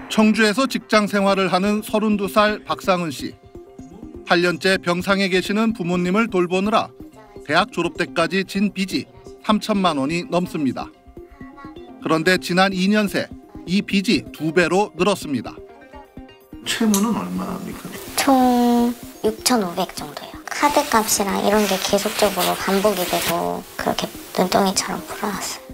청주에서 직장 생활을 하는 32살 박상은 씨. 8년째 병상에 계시는 부모님을 돌보느라 대학 졸업 때까지 진 빚이 3천만 원이 넘습니다. 그런데 지난 2년 새 이 빚이 2배로 늘었습니다. 채무는 얼마입니까? 총 6,500 정도요. 카드 값이랑 이런 게 계속적으로 반복이 되고 그렇게 눈덩이처럼 불어났어요.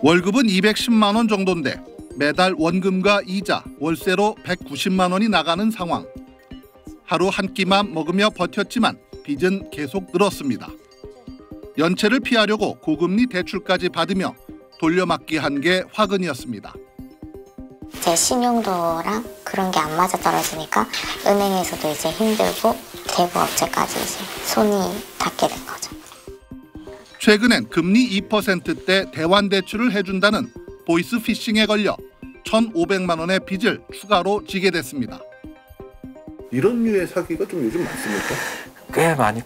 월급은 210만 원 정도인데 매달 원금과 이자, 월세로 190만 원이 나가는 상황. 하루 한 끼만 먹으며 버텼지만 빚은 계속 늘었습니다. 연체를 피하려고 고금리 대출까지 받으며 돌려막기 한 게 화근이었습니다. 제 신용도랑 그런 게 안 맞아 떨어지니까 은행에서도 이제 힘들고 대부업체까지 이제 손이 닿게 된 거죠. 최근엔 금리 2%대 대환 대출을 해준다는 보이스피싱에 걸려 1,500만 원의 빚을 추가로 지게 됐습니다. 이런 류의 사기가 좀 요즘 많습니까?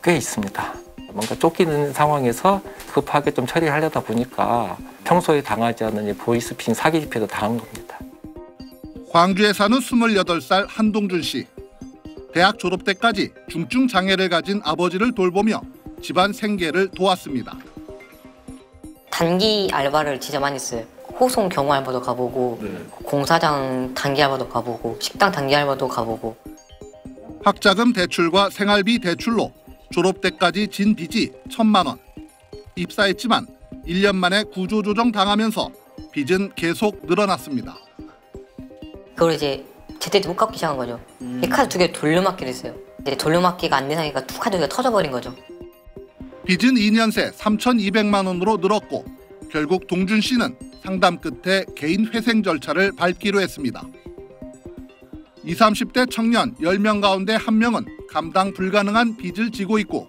꽤 있습니다. 뭔가 쫓기는 상황에서 급하게 좀 처리하려다 보니까 평소에 당하지 않는 이 보이스피싱 사기 집회도 당한 겁니다. 광주에 사는 28살 한동준 씨. 대학 졸업 때까지 중증 장애를 가진 아버지를 돌보며 집안 생계를 도왔습니다. 단기 알바를 진짜 많이 했어요. 호송 경호 알바도 가보고 공사장 단기 알바도 가보고 식당 단기 알바도 가보고. 학자금 대출과 생활비 대출로 졸업 때까지 진 빚이 1,000만 원. 입사했지만 1년 만에 구조조정 당하면서 빚은 계속 늘어났습니다. 그걸 이제 제때 못 갚기 시작한 거죠. 이 카드 2개 돌려막기를 했어요. 이제 돌려막기가 안 되니까 카드 2개가 터져버린 거죠. 빚은 2년 새 3,200만 원으로 늘었고 결국 동준 씨는 상담 끝에 개인 회생 절차를 밟기로 했습니다. 20, 30대 청년 10명 가운데 1명은 감당 불가능한 빚을 지고 있고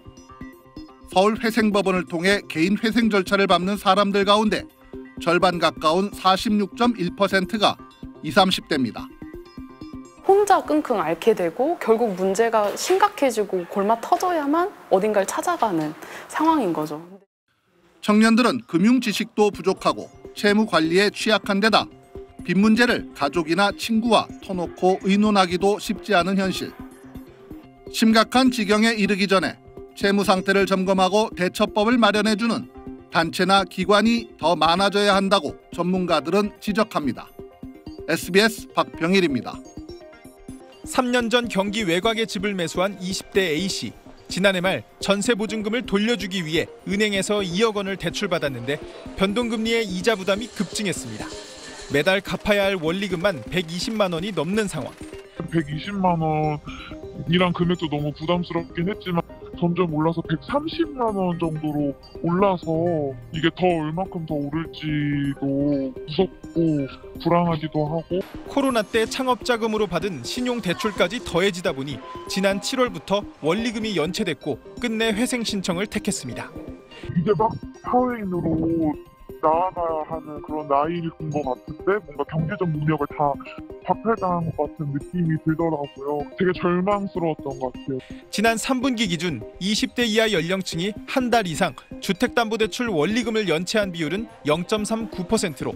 서울회생법원을 통해 개인 회생 절차를 밟는 사람들 가운데 절반 가까운 46.1%가 20, 30대입니다. 혼자 끙끙 앓게 되고 결국 문제가 심각해지고 골마 터져야만 어딘가를 찾아가는 상황인 거죠. 청년들은 금융 지식도 부족하고 채무 관리에 취약한 데다 빚 문제를 가족이나 친구와 터놓고 의논하기도 쉽지 않은 현실. 심각한 지경에 이르기 전에 채무 상태를 점검하고 대처법을 마련해주는 단체나 기관이 더 많아져야 한다고 전문가들은 지적합니다. SBS 박병일입니다. 3년 전 경기 외곽에 집을 매수한 20대 A씨. 지난해 말 전세 보증금을 돌려주기 위해 은행에서 2억 원을 대출받았는데 변동금리의 이자 부담이 급증했습니다. 매달 갚아야 할 원리금만 120만 원이 넘는 상황. 120만 원이란 금액도 너무 부담스럽긴 했지만 점점 올라서 130만 원 정도로 올라서 이게 더 얼마큼 더 오를지도 무섭고 불안하기도 하고. 코로나 때 창업자금으로 받은 신용대출까지 더해지다 보니 지난 7월부터 원리금이 연체됐고 끝내 회생 신청을 택했습니다. 이제 막 사회인으로 나아가야 하는 그런 나이인 것 같은데 뭔가 경제적 능력을 다 박탈당한 것 같은 느낌이 들더라고요. 되게 절망스러웠던 것 같아요. 지난 3분기 기준 20대 이하 연령층이 한 달 이상 주택담보대출 원리금을 연체한 비율은 0.39%로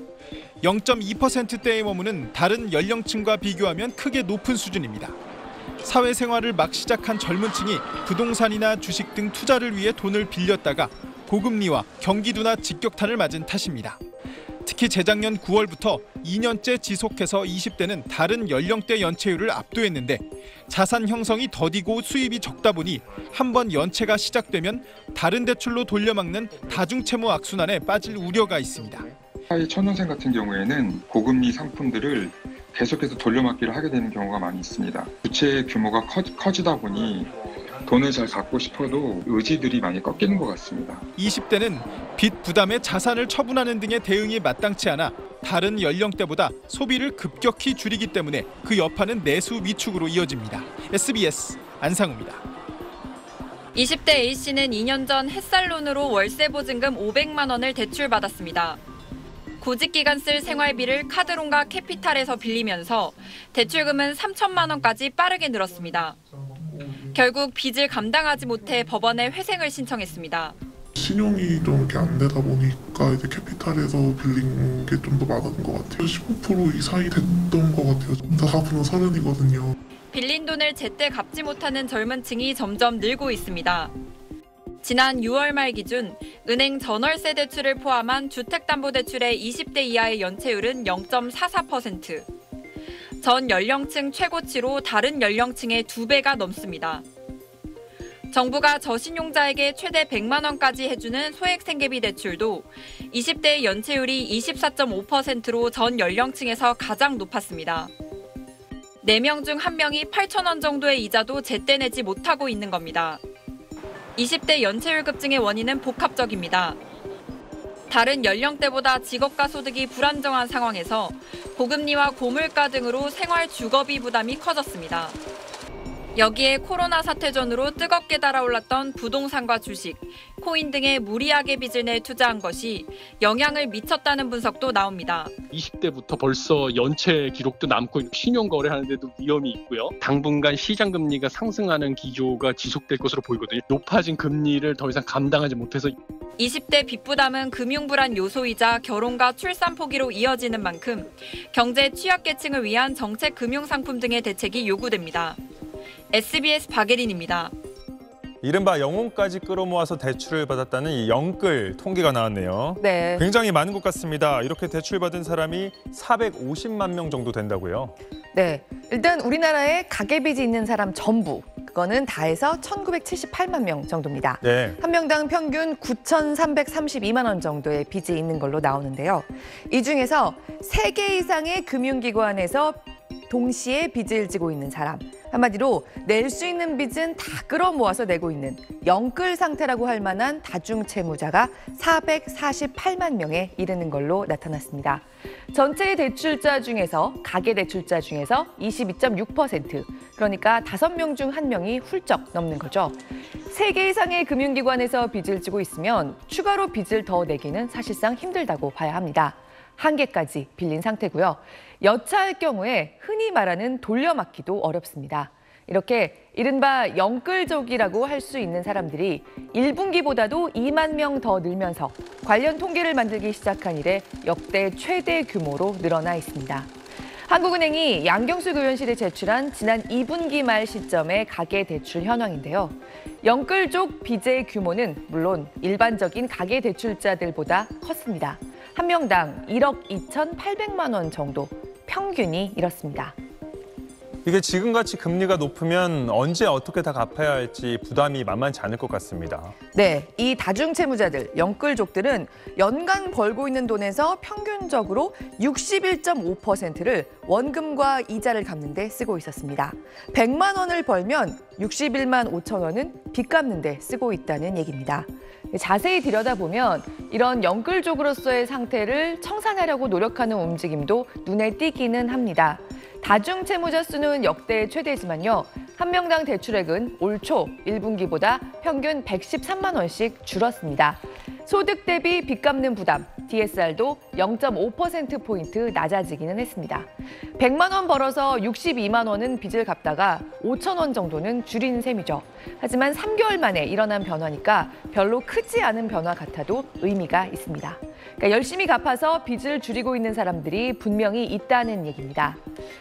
0.2%대에 머무는 다른 연령층과 비교하면 크게 높은 수준입니다. 사회생활을 막 시작한 젊은 층이 부동산이나 주식 등 투자를 위해 돈을 빌렸다가 고금리와 경기둔화 직격탄을 맞은 탓입니다. 특히 재작년 9월부터 2년째 지속해서 20대는 다른 연령대 연체율을 압도했는데 자산 형성이 더디고 수입이 적다 보니 한번 연체가 시작되면 다른 대출로 돌려막는 다중채무 악순환에 빠질 우려가 있습니다. 사회 초년생 같은 경우에는 고금리 상품들을 계속해서 돌려막기를 하게 되는 경우가 많이 있습니다. 부채 규모가 커지다 보니 돈을 잘 갖고 싶어도 의지들이 많이 꺾이는 것 같습니다. 20대는 빚 부담에 자산을 처분하는 등의 대응이 마땅치 않아 다른 연령대보다 소비를 급격히 줄이기 때문에 그 여파는 내수 위축으로 이어집니다. SBS 안상우입니다. 20대 A씨는 2년 전 햇살론으로 월세 보증금 500만 원을 대출받았습니다. 구직 기간 쓸 생활비를 카드론과 캐피탈에서 빌리면서 대출금은 3천만 원까지 빠르게 늘었습니다. 결국 빚을 감당하지 못해 법원에 회생을 신청했습니다. 신용이 좀 이렇게 안 되다 보니까 이제 캐피탈에서 빌린 게 좀 더 많은 것 같아요. 15% 이상이 됐던 것 같아요. 다분은 30이거든요. 빌린 돈을 제때 갚지 못하는 젊은 층이 점점 늘고 있습니다. 지난 6월 말 기준 은행 전월세 대출을 포함한 주택담보대출의 20대 이하의 연체율은 0.44%. 전 연령층 최고치로 다른 연령층의 2배가 넘습니다. 정부가 저신용자에게 최대 100만 원까지 해주는 소액생계비 대출도 20대 연체율이 24.5%로 전 연령층에서 가장 높았습니다. 4명 중 1명이 8천 원 정도의 이자도 제때 내지 못하고 있는 겁니다. 20대 연체율 급증의 원인은 복합적입니다. 다른 연령대보다 직업과 소득이 불안정한 상황에서 고금리와 고물가 등으로 생활 주거비 부담이 커졌습니다. 여기에 코로나 사태 전후로 뜨겁게 달아올랐던 부동산과 주식, 코인 등에 무리하게 빚을 내 투자한 것이 영향을 미쳤다는 분석도 나옵니다. 20대부터 벌써 연체 기록도 남고 신용 거래하는데도 위험이 있고요. 당분간 시장 금리가 상승하는 기조가 지속될 것으로 보이거든요. 높아진 금리를 더 이상 감당하지 못해서 20대 빚 부담은 금융 불안 요소이자 결혼과 출산 포기로 이어지는 만큼 경제 취약계층을 위한 정책 금융 상품 등의 대책이 요구됩니다. SBS 박예린입니다. 이른바 영혼까지 끌어모아서 대출을 받았다는 이 영끌 통계가 나왔네요. 네. 굉장히 많은 것 같습니다. 이렇게 대출받은 사람이 450만 명 정도 된다고요? 네. 일단 우리나라에 가계빚이 있는 사람 전부, 그거는 다 해서 1978만 명 정도입니다. 네. 한 명당 평균 9,332만 원 정도의 빚이 있는 걸로 나오는데요. 이 중에서 3개 이상의 금융기관에서 동시에 빚을 지고 있는 사람, 한마디로 낼 수 있는 빚은 다 끌어모아서 내고 있는 영끌 상태라고 할 만한 다중채무자가 448만 명에 이르는 걸로 나타났습니다. 전체의 대출자 중에서 가계대출자 중에서 22.6%, 그러니까 5명 중 1명이 훌쩍 넘는 거죠. 3개 이상의 금융기관에서 빚을 지고 있으면 추가로 빚을 더 내기는 사실상 힘들다고 봐야 합니다. 한 개까지 빌린 상태고요. 여차할 경우에 흔히 말하는 돌려막기도 어렵습니다. 이렇게 이른바 영끌족이라고 할 수 있는 사람들이 1분기보다도 2만 명 더 늘면서 관련 통계를 만들기 시작한 이래 역대 최대 규모로 늘어나 있습니다. 한국은행이 양경수 의원실에 제출한 지난 2분기 말 시점의 가계대출 현황인데요. 영끌족 빚의 규모는 물론 일반적인 가계대출자들보다 컸습니다. 한 명당 1억 2,800만 원 정도, 평균이 이렇습니다. 이게 지금같이 금리가 높으면 언제 어떻게 다 갚아야 할지 부담이 만만치 않을 것 같습니다. 네, 이 다중채무자들, 영끌족들은 연간 벌고 있는 돈에서 평균적으로 61.5%를 원금과 이자를 갚는 데 쓰고 있었습니다. 100만 원을 벌면 61만 5천 원은 빚 갚는 데 쓰고 있다는 얘기입니다. 자세히 들여다보면 이런 영끌족으로서의 상태를 청산하려고 노력하는 움직임도 눈에 띄기는 합니다. 다중채무자 수는 역대 최대지만요. 한 명당 대출액은 올 초 1분기보다 평균 113만 원씩 줄었습니다. 소득 대비 빚 갚는 부담, DSR도 0.5%포인트 낮아지기는 했습니다. 100만 원 벌어서 62만 원은 빚을 갚다가 5천 원 정도는 줄인 셈이죠. 하지만 3개월 만에 일어난 변화니까 별로 크지 않은 변화 같아도 의미가 있습니다. 그러니까 열심히 갚아서 빚을 줄이고 있는 사람들이 분명히 있다는 얘기입니다.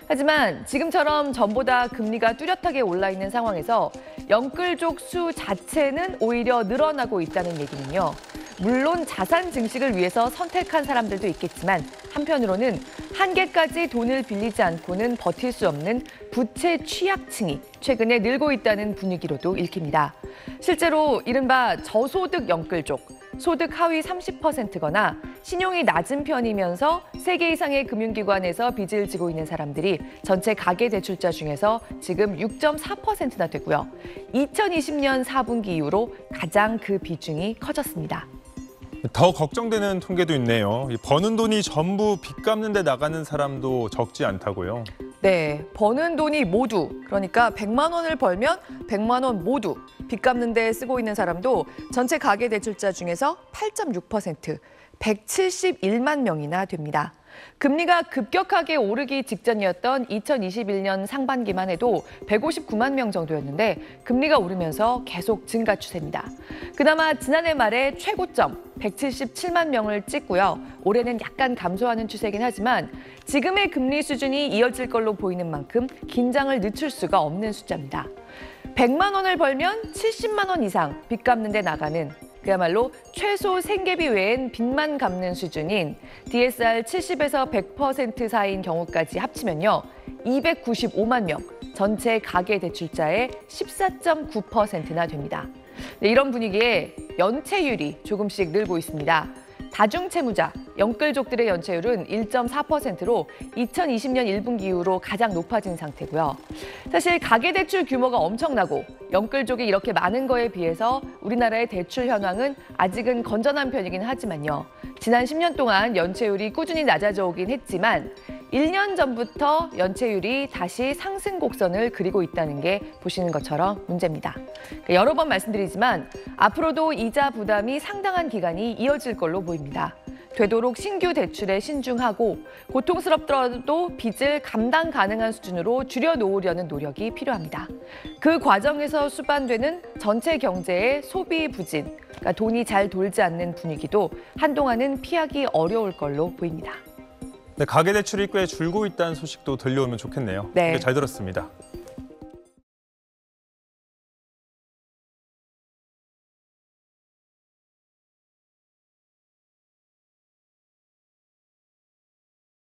하지만 지금처럼 전보다 금리가 뚜렷하게 올라 있는 상황에서 영끌족 수 자체는 오히려 늘어나고 있다는 얘기는요. 물론 자산 증식을 위해서 선택한 사람들도 있겠지만 한편으로는 한계까지 돈을 빌리지 않고는 버틸 수 없는 부채 취약층이 최근에 늘고 있다는 분위기로도 읽힙니다. 실제로 이른바 저소득 영끌족, 소득 하위 30%거나 신용이 낮은 편이면서 3개 이상의 금융기관에서 빚을 지고 있는 사람들이 전체 가계대출자 중에서 지금 6.4%나 되고요. 2020년 4분기 이후로 가장 그 비중이 커졌습니다. 더 걱정되는 통계도 있네요. 버는 돈이 전부 빚 갚는 데 나가는 사람도 적지 않다고요. 네, 버는 돈이 모두, 그러니까 100만 원을 벌면 100만 원 모두 빚 갚는 데 쓰고 있는 사람도 전체 가계대출자 중에서 8.6%, 171만 명이나 됩니다. 금리가 급격하게 오르기 직전이었던 2021년 상반기만 해도 159만 명 정도였는데 금리가 오르면서 계속 증가 추세입니다. 그나마 지난해 말에 최고점 177만 명을 찍고요. 올해는 약간 감소하는 추세이긴 하지만 지금의 금리 수준이 이어질 걸로 보이는 만큼 긴장을 늦출 수가 없는 숫자입니다. 100만 원을 벌면 70만 원 이상 빚 갚는 데 나가는 그야말로 최소 생계비 외엔 빚만 갚는 수준인 DSR 70에서 100% 사이인 경우까지 합치면요. 295만 명, 전체 가계대출자의 14.9%나 됩니다. 네, 이런 분위기에 연체율이 조금씩 늘고 있습니다. 다중채무자, 영끌족들의 연체율은 1.4%로 2020년 1분기 이후로 가장 높아진 상태고요. 사실 가계대출 규모가 엄청나고 영끌족이 이렇게 많은 거에 비해서 우리나라의 대출 현황은 아직은 건전한 편이긴 하지만요. 지난 10년 동안 연체율이 꾸준히 낮아져 오긴 했지만 1년 전부터 연체율이 다시 상승 곡선을 그리고 있다는 게 보시는 것처럼 문제입니다. 여러 번 말씀드리지만 앞으로도 이자 부담이 상당한 기간이 이어질 걸로 보입니다. 되도록 신규 대출에 신중하고 고통스럽더라도 빚을 감당 가능한 수준으로 줄여놓으려는 노력이 필요합니다. 그 과정에서 수반되는 전체 경제의 소비 부진, 그러니까 돈이 잘 돌지 않는 분위기도 한동안은 피하기 어려울 걸로 보입니다. 네, 가계대출이 꽤 줄고 있다는 소식도 들려오면 좋겠네요. 네. 잘 들었습니다.